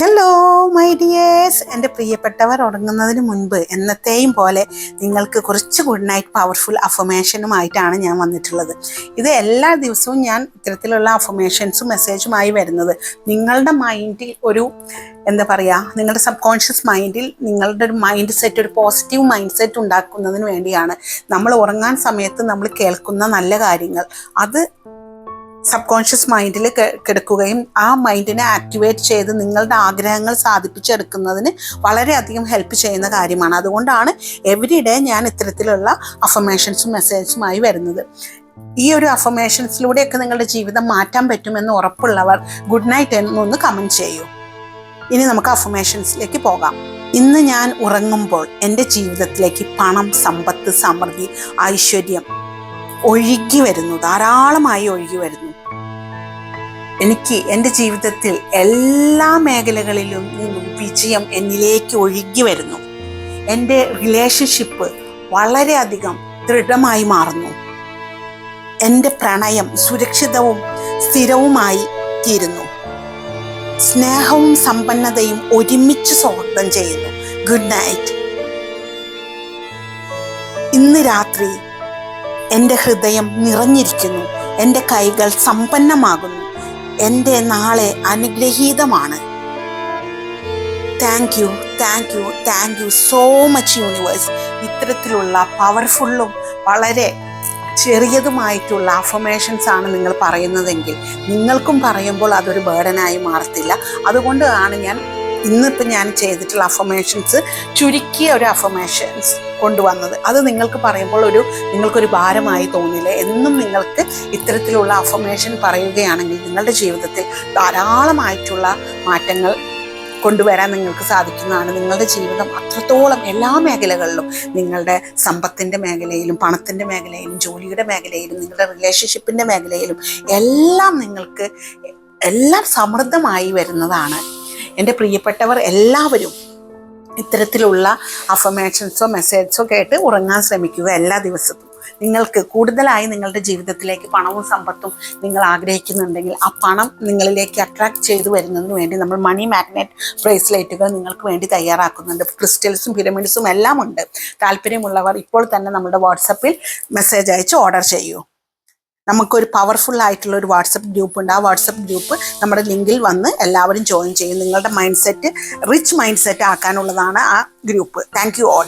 Hello my dears, എൻ്റെ പ്രിയപ്പെട്ടവർ, ഉറങ്ങുന്നതിന് മുൻപ് എന്നത്തെയും പോലെ നിങ്ങൾക്ക് കുറച്ച് ഗുഡ് നൈറ്റ് പവർഫുൾ അഫർമേഷനുമായിട്ടാണ് ഞാൻ വന്നിട്ടുള്ളത്. ഇത് എല്ലാ ദിവസവും ഞാൻ ഇത്തരത്തിലുള്ള അഫർമേഷൻസും മെസ്സേജുമായി വരുന്നത് നിങ്ങളുടെ മൈൻഡിൽ ഒരു നിങ്ങളുടെ സബ് കോൺഷ്യസ് മൈൻഡിൽ നിങ്ങളുടെ ഒരു മൈൻഡ് സെറ്റ്, ഒരു പോസിറ്റീവ് മൈൻഡ് സെറ്റ് ഉണ്ടാക്കുന്നതിന് വേണ്ടിയാണ്. നമ്മൾ ഉറങ്ങാൻ സമയത്ത് നമ്മൾ കേൾക്കുന്ന നല്ല കാര്യങ്ങൾ അത് സബ് കോൺഷ്യസ് മൈൻഡിൽ കിടക്കുകയും ആ മൈൻഡിനെ ആക്ടിവേറ്റ് ചെയ്ത് നിങ്ങളുടെ ആഗ്രഹങ്ങൾ സാധിപ്പിച്ചെടുക്കുന്നതിന് വളരെയധികം ഹെൽപ്പ് ചെയ്യുന്ന കാര്യമാണ്. അതുകൊണ്ടാണ് എവറി ഡേ ഞാൻ ഇത്തരത്തിലുള്ള അഫർമേഷൻസും മെസ്സേജസുമായി വരുന്നത്. ഈ ഒരു അഫർമേഷൻസിലൂടെയൊക്കെ നിങ്ങളുടെ ജീവിതം മാറ്റാൻ പറ്റുമെന്ന് ഉറപ്പുള്ളവർ ഗുഡ് നൈറ്റ് എന്നൊന്ന് കമൻറ്റ് ചെയ്യൂ. ഇനി നമുക്ക് അഫർമേഷൻസിലേക്ക് പോകാം. ഇന്ന് ഞാൻ ഉറങ്ങുമ്പോൾ എൻ്റെ ജീവിതത്തിലേക്ക് പണം, സമ്പത്ത്, സമൃദ്ധി, ഐശ്വര്യം ഒഴുകി വരുന്നു, ധാരാളമായി ഒഴുകി വരുന്നു. എനിക്ക് എൻ്റെ ജീവിതത്തിൽ എല്ലാ മേഖലകളിലും നിന്നും വിജയം എന്നിലേക്ക് ഒഴുകി വരുന്നു. എൻ്റെ റിലേഷൻഷിപ്പ് വളരെയധികം ദൃഢമായി മാറുന്നു. എൻ്റെ പ്രണയം സുരക്ഷിതവും സ്ഥിരവുമായി തീരുന്നു. സ്നേഹവും സമ്പന്നതയും ഒരുമിച്ച് സ്വാഗതം ചെയ്യുന്നു. Good night. ഇന്ന് രാത്രി എൻ്റെ ഹൃദയം നിറഞ്ഞിരിക്കുന്നു. എൻ്റെ കൈകൾ സമ്പന്നമാകുന്നു. എൻ്റെ നാളെ അനുഗ്രഹീതമാണ്. Thank you, thank you, thank you so much universe. ഇത്തരത്തിലുള്ള പവർഫുള്ളും വളരെ ചെറിയതുമായിട്ടുള്ള അഫർമേഷൻസ് ആണ് നിങ്ങൾ പറയുന്നതെങ്കിൽ നിങ്ങൾക്കും പറയുമ്പോൾ അതൊരു ബേർഡനായി മാറത്തില്ല. അതുകൊണ്ടാണ് ഇന്നിപ്പോൾ ഞാൻ ചെയ്തിട്ടുള്ള അഫർമേഷൻസ് ചുരുക്കിയ ഒരു അഫർമേഷൻസ് കൊണ്ടുവന്നത്. അത് നിങ്ങൾക്ക് പറയുമ്പോൾ നിങ്ങൾക്കൊരു ഭാരമായി തോന്നില്ല. എന്നും നിങ്ങൾക്ക് ഇത്തരത്തിലുള്ള അഫർമേഷൻ പറയുകയാണെങ്കിൽ നിങ്ങളുടെ ജീവിതത്തിൽ ധാരാളമായിട്ടുള്ള മാറ്റങ്ങൾ കൊണ്ടുവരാൻ നിങ്ങൾക്ക് സാധിക്കുന്നതാണ്. നിങ്ങളുടെ ജീവിതം അത്രത്തോളം എല്ലാ മേഖലകളിലും, നിങ്ങളുടെ സമ്പത്തിൻ്റെ മേഖലയിലും, പണത്തിൻ്റെ മേഖലയിലും, ജോലിയുടെ മേഖലയിലും, നിങ്ങളുടെ റിലേഷൻഷിപ്പിൻ്റെ മേഖലയിലും എല്ലാം സമൃദ്ധമായി വരുന്നതാണ്. എൻ്റെ പ്രിയപ്പെട്ടവർ എല്ലാവരും ഇത്തരത്തിലുള്ള അഫർമേഷൻസോ മെസ്സേജസോ കേട്ട് ഉറങ്ങാൻ ശ്രമിക്കുക. എല്ലാ ദിവസവും നിങ്ങൾക്ക് കൂടുതലായി നിങ്ങളുടെ ജീവിതത്തിലേക്ക് പണവും സമ്പത്തും നിങ്ങൾ ആഗ്രഹിക്കുന്നുണ്ടെങ്കിൽ ആ പണം നിങ്ങളിലേക്ക് അട്രാക്ട് ചെയ്തു വരുന്നതിന് വേണ്ടി നമ്മൾ മണി മാഗ്നറ്റ് ബ്രേസ്ലെറ്റുകൾ നിങ്ങൾക്ക് വേണ്ടി തയ്യാറാക്കുന്നുണ്ട്. ക്രിസ്റ്റൽസും പിരമിഡ്സും എല്ലാം ഉണ്ട്. താല്പര്യമുള്ളവർ ഇപ്പോൾ തന്നെ നമ്മുടെ വാട്സപ്പിൽ മെസ്സേജ് അയച്ച് ഓർഡർ ചെയ്യൂ. നമുക്കൊരു പവർഫുൾ ആയിട്ടുള്ള ഒരു വാട്സപ്പ് ഗ്രൂപ്പ് ഉണ്ട്. ആ വാട്സപ്പ് ഗ്രൂപ്പ് നമ്മുടെ ലിങ്കിൽ വന്ന് എല്ലാവരും ജോയിൻ ചെയ്യും. നിങ്ങളുടെ mind set rich mind set ആക്കാനുള്ളതാണ് ആ ഗ്രൂപ്പ്. Thank you all.